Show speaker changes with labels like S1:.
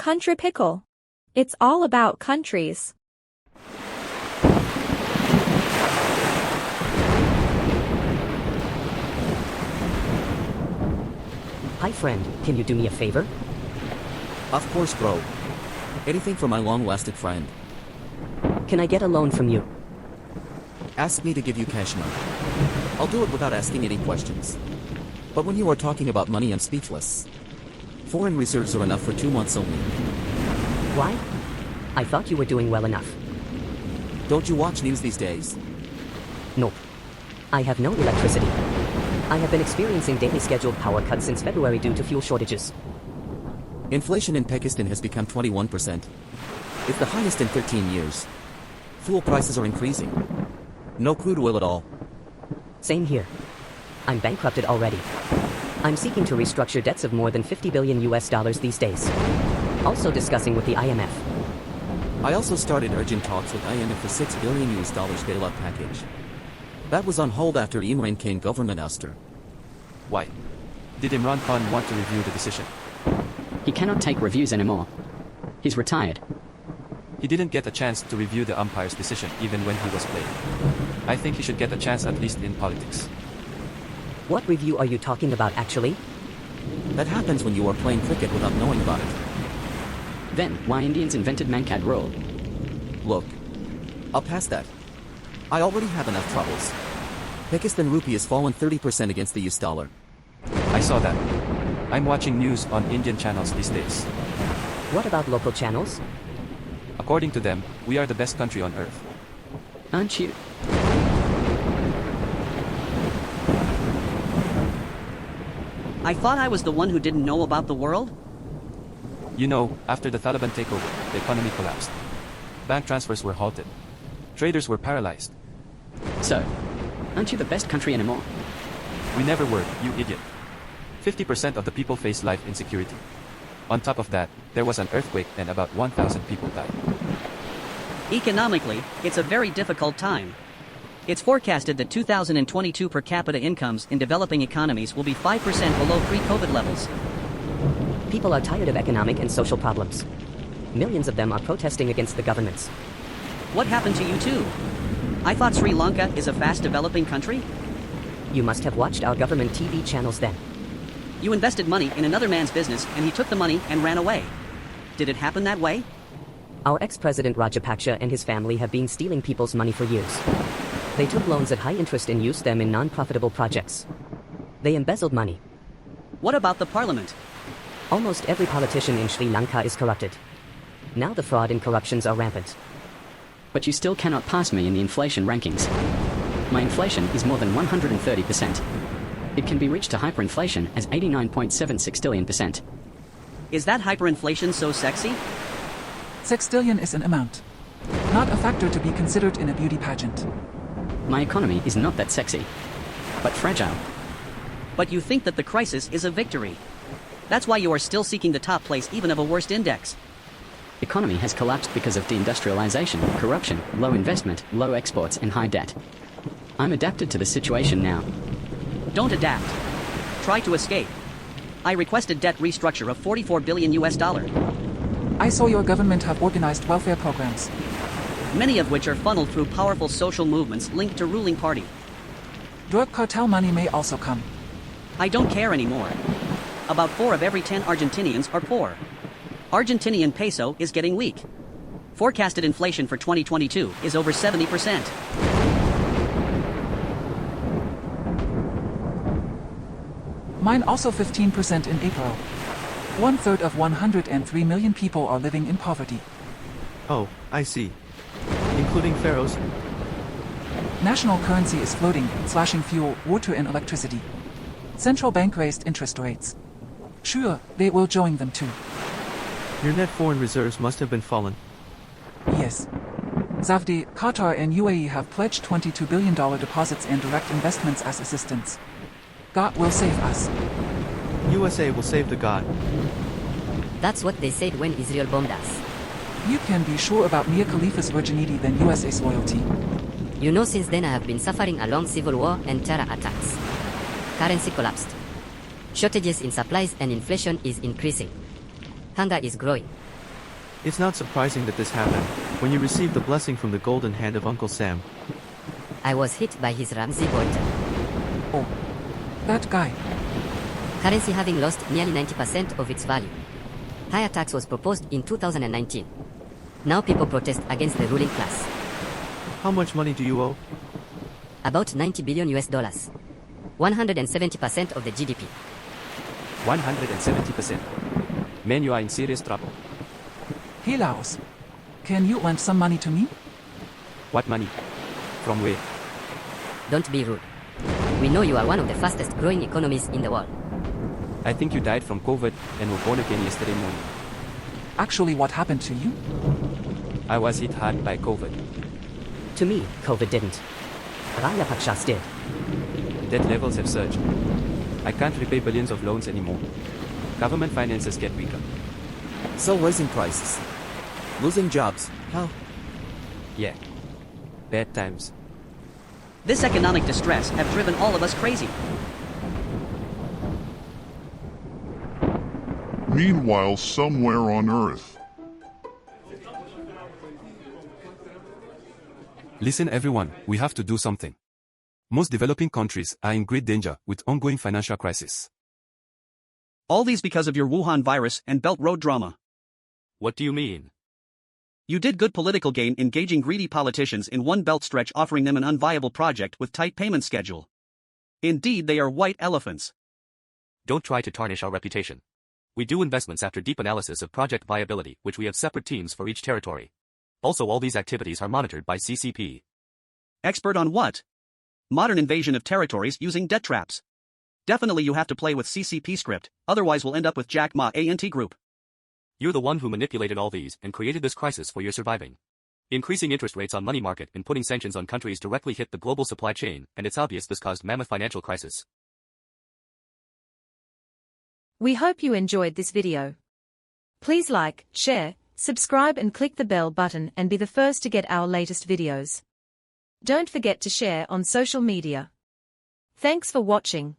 S1: Country Pickle. It's all about countries.
S2: Hi friend, can you do me a favor?
S3: Of course, bro. Anything for my long-lasted friend.
S2: Can I get a loan from you?
S3: Ask me to give you cash money. I'll do it without asking any questions. But when you are talking about money, I'm speechless. Foreign reserves are enough for 2 months only.
S2: Why? I thought you were doing well enough.
S3: Don't you watch news these days?
S2: Nope. I have no electricity. I have been experiencing daily scheduled power cuts since February due to fuel shortages.
S3: Inflation in Pakistan has become 21%. It's the highest in 13 years. Fuel prices are increasing. No crude oil at all.
S2: Same here. I'm bankrupted already. I'm seeking to restructure debts of more than 50 billion US dollars these days. Also discussing with the IMF.
S3: I also started urgent talks with IMF for $6 billion bailout package. That was on hold after Imran Khan government ouster.
S4: Why? Did Imran Khan want to review the decision?
S5: He cannot take reviews anymore. He's retired.
S4: He didn't get a chance to review the umpire's decision even when he was playing. I think he should get a chance at least in politics.
S2: What review are you talking about actually?
S3: That happens when you are playing cricket without knowing about it.
S5: Then, why Indians invented Mankad rule?
S3: Look. I'll pass that. I already have enough troubles. Pakistan rupee has fallen 30% against the US dollar.
S4: I saw that. I'm watching news on Indian channels these days.
S2: What about local channels?
S4: According to them, we are the best country on earth.
S5: Aren't you?
S6: I thought I was the one who didn't know about the world?
S4: You know, after the Taliban takeover, the economy collapsed. Bank transfers were halted. Traders were paralyzed.
S5: So, aren't you the best country anymore?
S4: We never were, you idiot. 50% of the people face life insecurity. On top of that, there was an earthquake and about 1,000 people died.
S6: Economically, it's a very difficult time. It's forecasted that 2022 per capita incomes in developing economies will be 5% below pre-COVID levels.
S2: People are tired of economic and social problems. Millions of them are protesting against the governments.
S6: What happened to you too? I thought Sri Lanka is a fast developing country?
S2: You must have watched our government TV channels then.
S6: You invested money in another man's business and he took the money and ran away. Did it happen that way?
S2: Our ex-president Rajapaksa and his family have been stealing people's money for years. They took loans at high interest and used them in non-profitable projects. They embezzled money.
S6: What about the parliament?
S2: Almost every politician in Sri Lanka is corrupted. Now the fraud and corruptions are rampant.
S5: But you still cannot pass me in the inflation rankings. My inflation is more than 130%. It can be reached to hyperinflation as 89.76%.
S6: Is that hyperinflation so sexy?
S7: 6 billion is an amount. Not a factor to be considered in a beauty pageant.
S5: My economy is not that sexy. But fragile.
S6: But you think that the crisis is a victory. That's why you are still seeking the top place even of a worst index.
S5: Economy has collapsed because of deindustrialization, corruption, low investment, low exports and high debt. I'm adapted to the situation now.
S6: Don't adapt. Try to escape. I requested debt restructure of 44 billion US dollar.
S7: I saw your government have organized welfare programs.
S6: Many of which are funneled through powerful social movements linked to ruling party.
S7: Drug cartel money may also come.
S6: I don't care anymore. About 4 of every 10 Argentinians are poor. Argentinian peso is getting weak. Forecasted inflation for 2022 is over 70%.
S7: Mine also 15% in April. 1/3 of 103 million people are living in poverty.
S8: Oh, I see. Including pharaohs?
S7: National currency is floating, slashing fuel, water and electricity. Central bank raised interest rates. Sure, they will join them too.
S8: Your net foreign reserves must have been fallen.
S7: Yes. Saudi, Qatar and UAE have pledged $22 billion deposits and direct investments as assistance. God will save us.
S8: USA will save the God.
S9: That's what they said when Israel bombed us.
S7: You can be sure about Mia Khalifa's virginity than USA's loyalty.
S9: You know, since then I have been suffering a long civil war and terror attacks. Currency collapsed. Shortages in supplies and inflation is increasing. Hunger is growing.
S8: It's not surprising that this happened, when you received the blessing from the golden hand of Uncle Sam.
S9: I was hit by his Ramsey bolt.
S7: Oh, that guy.
S9: Currency having lost nearly 90% of its value. Higher tax was proposed in 2019. Now people protest against the ruling class.
S8: How much money do you owe?
S9: About 90 billion US dollars. 170% of the GDP.
S4: 170%. Man, you are in serious trouble.
S7: Hey Laos. Can you lend some money to me?
S4: What money? From where?
S9: Don't be rude. We know you are one of the fastest growing economies in the world.
S4: I think you died from COVID and were born again yesterday morning.
S7: Actually, what happened to you?
S4: I was hit hard by COVID.
S2: To me, COVID didn't. Rajapaksa's did.
S4: Debt levels have surged. I can't repay billions of loans anymore. Government finances get weaker.
S3: So raising prices. Losing jobs. How?
S4: Yeah. Bad times.
S6: This economic distress have driven all of us crazy.
S10: Meanwhile, somewhere on Earth.
S4: Listen everyone, we have to do something. Most developing countries are in great danger with ongoing financial crisis.
S6: All these because of your Wuhan virus and Belt Road drama.
S11: What do you mean?
S6: You did good political gain engaging greedy politicians in one belt stretch, offering them an unviable project with tight payment schedule. Indeed, they are white elephants.
S11: Don't try to tarnish our reputation. We do investments after deep analysis of project viability, which we have separate teams for each territory. Also, all these activities are monitored by CCP.
S6: Expert on what? Modern invasion of territories using debt traps. Definitely you have to play with CCP script, otherwise we'll end up with Jack Ma ANT Group.
S11: You're the one who manipulated all these and created this crisis for your surviving. Increasing interest rates on money market and putting sanctions on countries directly hit the global supply chain, and it's obvious this caused mammoth financial crisis.
S1: We hope you enjoyed this video. Please like, share, subscribe and click the bell button and be the first to get our latest videos. Don't forget to share on social media. Thanks for watching.